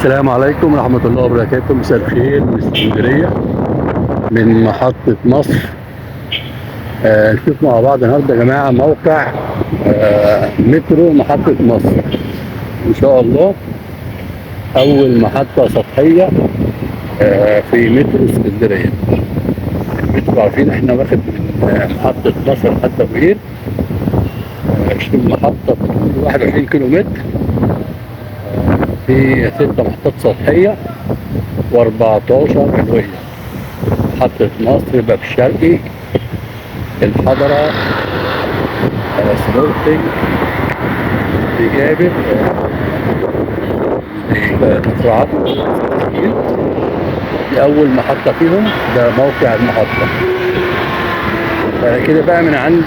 السلام عليكم ورحمة الله وبركاته. مساء الخير من اسكندرية، من محطة مصر. نشوف مع بعض النهارده يا جماعة موقع مترو محطة مصر إن شاء الله. أول محطة سطحية في مترو اسكندرية. المترو عارفين إحنا واخد من محطة مصر لحد تغيير 20 محطة في 21 كيلو متر. في 6 محطات سطحية و14 علوية. محطة مصر، باب الشرقي، الحضرة، سبورتنج، جابر، كفر دي أول محطة فيهم. ده موقع المحطة. كده بقى من عند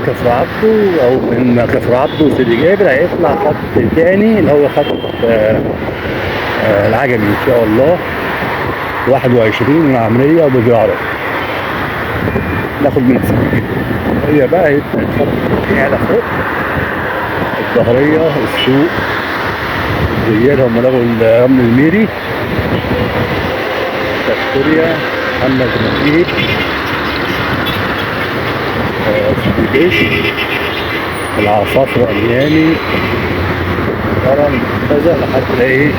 كفر عبده أو من كفر عبده وسيدي جابر هيطلع خط تاني اللي هو خط العجمي إن شاء الله 21 من العمرية وبجارة. ناخد من سيدي هي بقى يبقى الخط على فوق الظهرية، السوق، زيادة هم لغوا الرمل الميري، فاكتوريا، محمد نجيب، سيدي بيش، العصافرة الميامي، كرم، كذا لحد ايه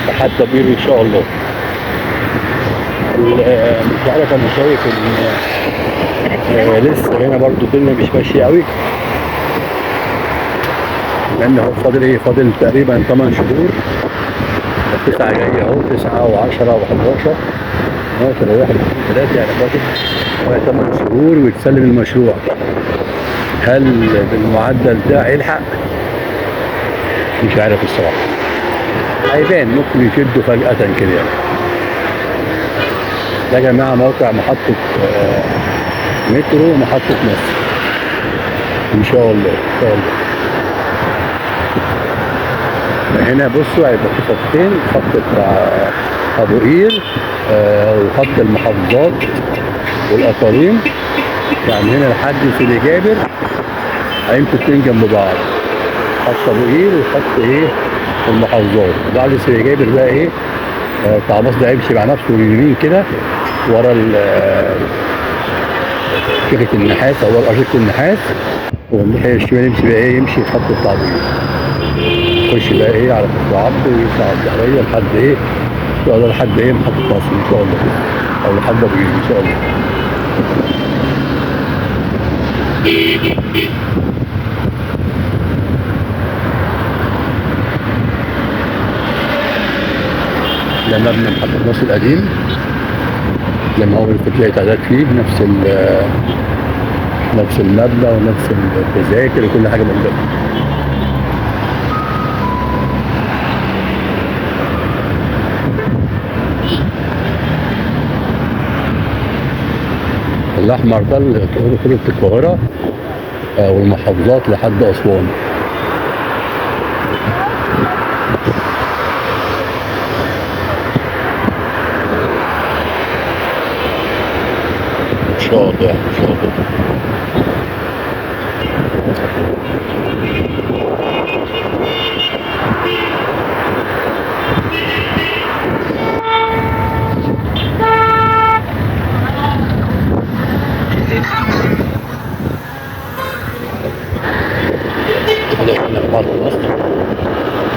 لحد بير ان شاء الله. مش عارف، انا شايف ان لسه هنا برضو الدنيا مش ماشيه قوي، لان هو فاضل ايه، فاضل تقريبا 8 شهور. 9 جايه اهو، 9 و10 و11 12 و1 و3 يعني فاضل 8 شهور ويتسلم المشروع. هل بالمعدل ده هيلحق؟ مش عارف الصراحه. هيبان، ممكن يشدوا فجأة كده يعني. ده يا جماعة موقع محطة مترو محطة مصر إن شاء الله إن شاء الله. هنا بصوا هيبقى في خطين، خط بتاع أبو قير وخط المحافظات والأقاليم. يعني هنا لحد سيدي جابر هيمشوا اتنين جنب بعض، خط أبو قير وخط إيه المحافظات. بعد سيدي جابر بقى إيه بتاع مصر ده هيمشي مع نفسه اليمين كده ورا شركة النحاس أو ورا شركة النحاس، والناحية الشمال يمشي بقى إيه، يمشي الخط بتاع أبو قير، يخش بقى إيه على كفر عبده ويطلع على الظهرية لحد إيه إن شاء الله، لحد إيه محطة مصر إن شاء الله، أو لحد أبو قير إن شاء الله. ده مبنى محطة مصر القديم لما هو في تعداد فيه نفس المبنى ونفس التذاكر وكل حاجة موجودة. الأحمر ده اللي خطوط القاهرة والمحافظات لحد أسوان. إن شاء الله إن شاء الله. هنا محطة مصر،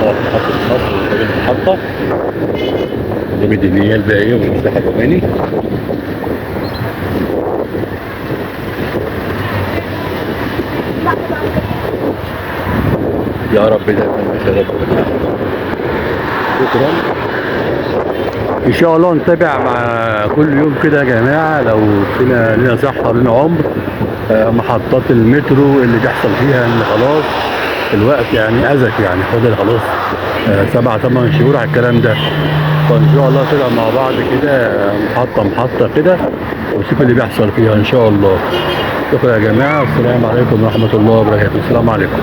محطة مصر وقبل المحطة ده ميدانية الباقية والمساحة الروماني. يا رب دايما بخير. شكرا. ان شاء الله نتابع مع كل يوم كده يا جماعه، لو فينا لنا صحه ولنا عمر محطات المترو اللي بيحصل فيها ان خلاص الوقت يعني ازف، يعني فاضل خلاص 7 8 شهور على الكلام ده. فان شاء الله كده مع بعض كده محطه محطه كده ونشوف اللي بيحصل فيها ان شاء الله. شكرا يا جماعه، السلام عليكم ورحمه الله وبركاته. السلام عليكم.